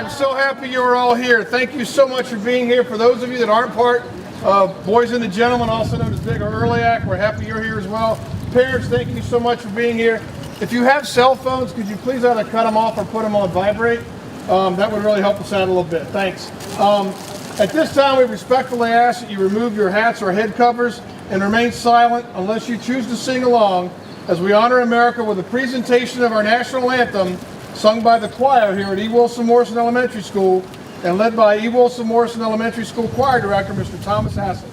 I'm so happy you are all here. Thank you so much for being here. For those of you that aren't part of Boys and the Gentlemen, also known as Big or Earlyak, we're happy you're here as well. Parents, thank you so much for being here. If you have cell phones, could you please either cut them off or put them on vibrate? That would really help us out a little bit. Thanks. At this time, we respectfully ask that you remove your hats or head covers and remain silent unless you choose to sing along as we honor America with a presentation of our national anthem sung by the choir here at E. Wilson Morrison Elementary School and led by E. Wilson Morrison Elementary School Choir Director, Mr. Thomas Hassett.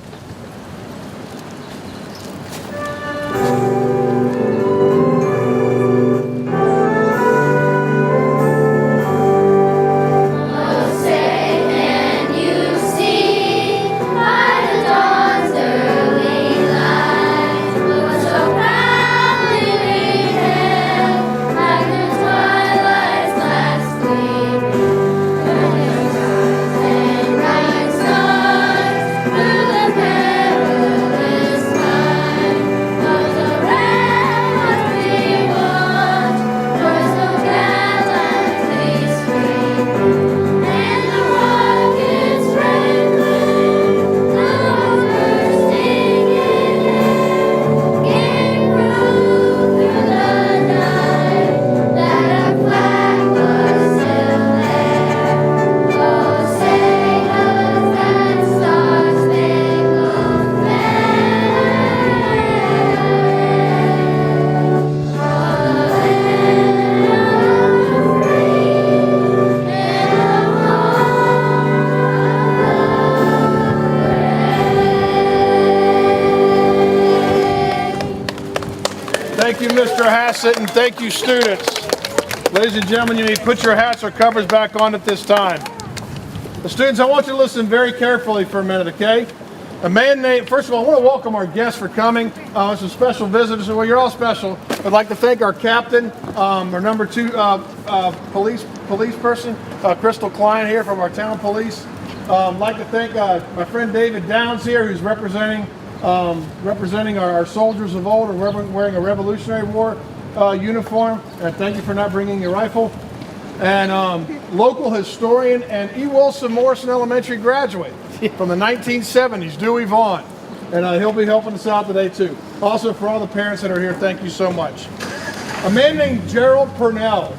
Thank you, Mr. Hassett, and thank you, students. Ladies and gentlemen, you may put your hats or covers back on at this time. The students, I want you to listen very carefully for a minute, okay? A man named, first of all, I want to welcome our guests for coming. Some special visitors. Well, you're all special. I'd like to thank our captain, our number 2 police person, Crystal Klein here from our town police. I'd like to thank my friend David Downs here, who's representing our soldiers of old and wearing a Revolutionary War uniform. And thank you for not bringing your rifle. And local historian and E. Wilson Morrison Elementary graduate from the 1970s, Dewey Vaughn. And he'll be helping us out today too. Also, for all the parents that are here, thank you so much. A man named Gerald Purnell,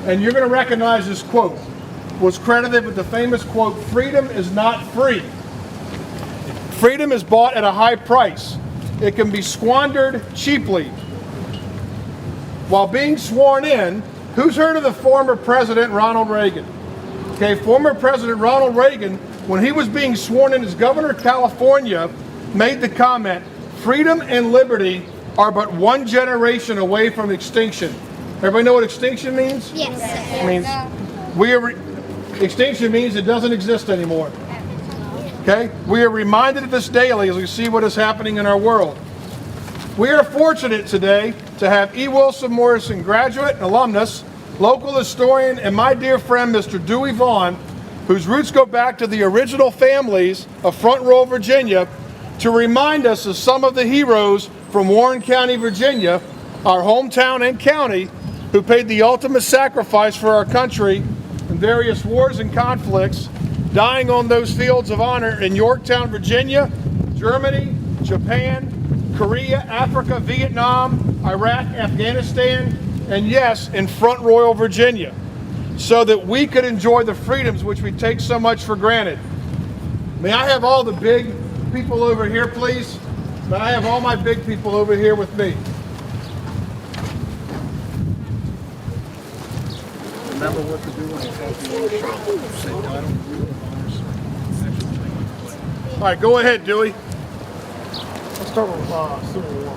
and you're going to recognize this quote, was credited with the famous quote, "Freedom is not free. Freedom is bought at a high price. It can be squandered cheaply." While being sworn in, who's heard of the former President Ronald Reagan? Okay, former President Ronald Reagan, when he was being sworn in as governor of California, made the comment, "Freedom and liberty are but one generation away from extinction." Everybody know what extinction means? Yes. It means extinction means it doesn't exist anymore. Okay? We are reminded of this daily as we see what is happening in our world. We are fortunate today to have E. Wilson Morrison graduate and alumnus, local historian, and my dear friend, Mr. Dewey Vaughn, whose roots go back to the original families of Front Royal, Virginia, to remind us of some of the heroes from Warren County, Virginia, our hometown and county, who paid the ultimate sacrifice for our country in various wars and conflicts, dying on those fields of honor in Yorktown, Virginia, Germany, Japan, Korea, Africa, Vietnam, Iraq, Afghanistan, and yes, in Front Royal, Virginia, so that we could enjoy the freedoms which we take so much for granted. May I have all the big people over here, please? May I have all my big people over here with me? Remember what to do when you have the All right, go ahead, Dewey. Let's start with Civil War.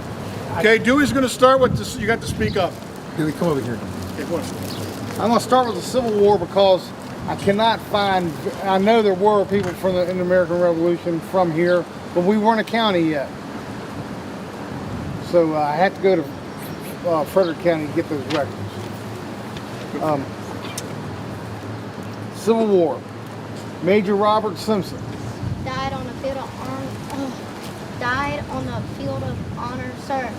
Okay, Dewey's going to start with this. You got to speak up. Dewey, come over here. Okay, go on. I'm going to start with the Civil War because I cannot find, I know there were people from in the American Revolution from here, but we weren't a county yet. So I had to go to Frederick County to get those records. Civil War. Major Robert Simpson. Died on the field of honor, sir.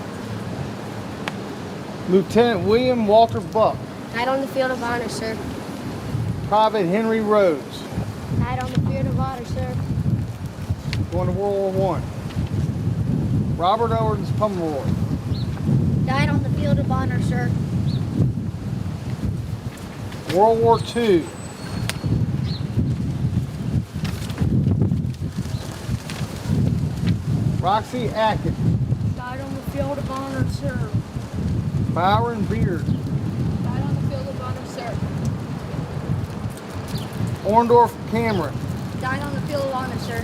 Lieutenant William Walter Buck. Died on the field of honor, sir. Private Henry Rhodes. Died on the field of honor, sir. Going to World War I. Robert Owens Pomeroy. Died on the field of honor, sir. World War II. Roxy Atkins. Died on the field of honor, sir. Byron Beard. Died on the field of honor, sir. Orndorff Cameron. Died on the field of honor, sir.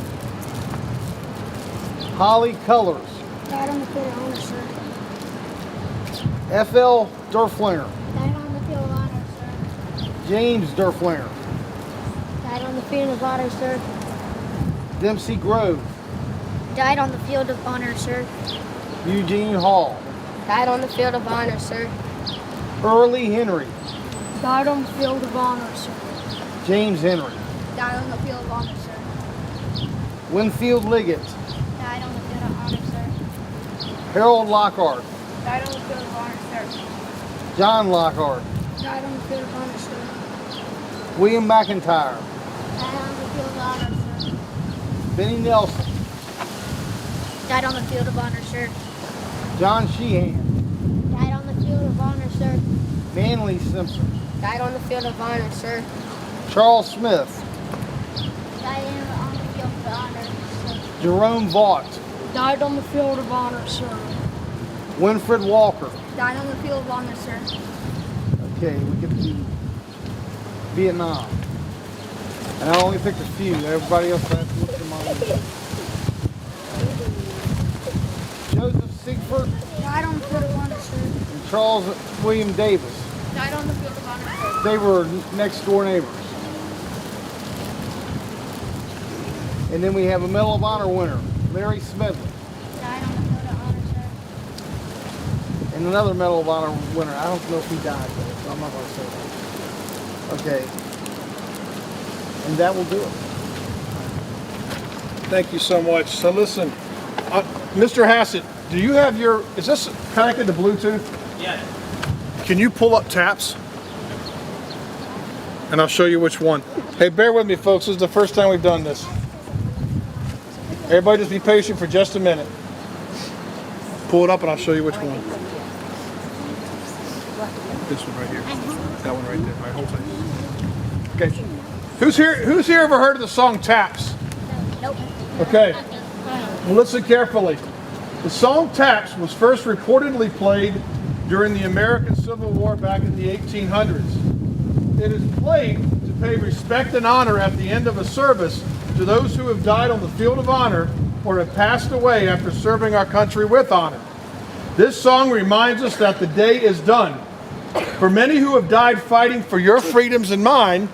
Holly Colors. Died on the field of honor, sir. F.L. Durflinger. Died on the field of honor, sir. James Durflinger. Died on the field of honor, sir. Dempsey Grove. Died on the field of honor, sir. Eugene Hall. Died on the field of honor, sir. Early Henry. Died on the field of honor, sir. James Henry. Died on the field of honor, sir. Winfield Liggett. Died on the field of honor, sir. Harold Lockhart. Died on the field of honor, sir. John Lockhart. Died on the field of honor, sir. William McIntyre. Died on the field of honor, sir. Benny Nelson. Died on the field of honor, sir. John Sheehan. Died on the field of honor, sir. Manley Simpson. Died on the field of honor, sir. Charles Smith. Died on the field of honor, sir. Jerome Vaught. Died on the field of honor, sir. Winfred Walker. Died on the field of honor, sir. Okay, we get to Vietnam. And I only picked a few. Everybody else has to look at them on. Joseph Siegfried Died on the field of honor, sir. and Charles William Davis. Died on the field of honor, sir. They were next door neighbors. And then we have a Medal of Honor winner, Larry Smedley. Died on the field of honor, sir. And another Medal of Honor winner. I don't know if he died, though, so I'm not going to say that. Okay. And that will do it. Thank you so much. So listen, Mr. Hassett, do you have your, is this connected to Bluetooth? Yeah. Can you pull up taps? And I'll show you which one. Hey, bear with me, folks. This is the first time we've done this. Everybody just be patient for just a minute. Pull it up and I'll show you which one. This one right here. That one right there. All right, hold tight. Okay. Who's here ever heard of the song Taps? Nope. Okay. Well, listen carefully. The song Taps was first reportedly played during the American Civil War back in the 1800s. It is played to pay respect and honor at the end of a service to those who have died on the field of honor or have passed away after serving our country with honor. This song reminds us that the day is done. For many who have died fighting for your freedoms and mine,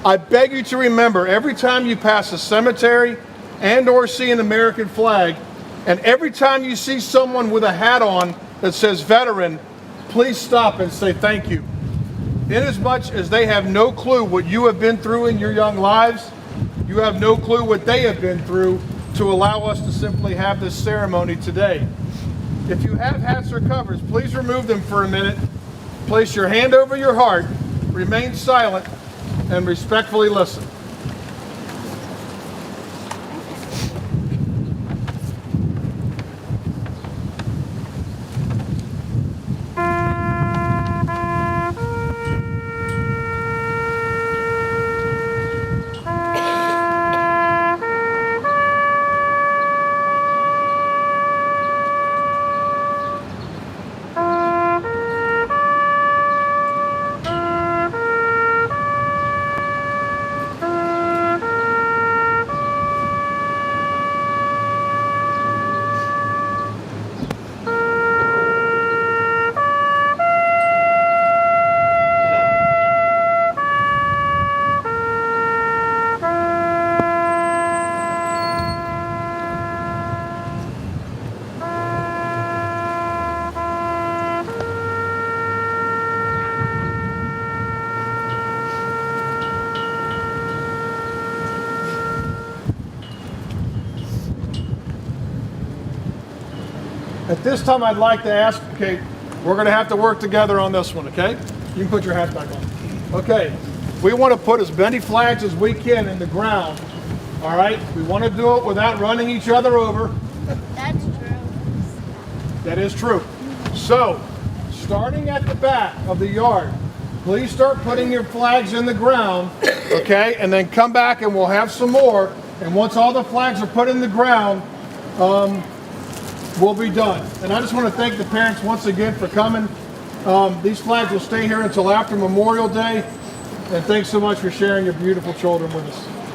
I beg you to remember every time you pass a cemetery and or see an American flag, and every time you see someone with a hat on that says veteran, please stop and say thank you. Inasmuch as they have no clue what you have been through in your young lives, you have no clue what they have been through to allow us to simply have this ceremony today. If you have hats or covers, please remove them for a minute. Place your hand over your heart, remain silent, and respectfully listen. At this time, I'd like to ask, okay, we're going to have to work together on this one, okay? You can put your hat back on. Okay, we want to put as many flags as we can in the ground. All right? We want to do it without running each other over. That's true. That is true. So, starting at the back of the yard, please start putting your flags in the ground, okay? And then come back and we'll have some more. And once all the flags are put in the ground, we'll be done. And I just want to thank the parents once again for coming. These flags will stay here until after Memorial Day. And thanks so much for sharing your beautiful children with us.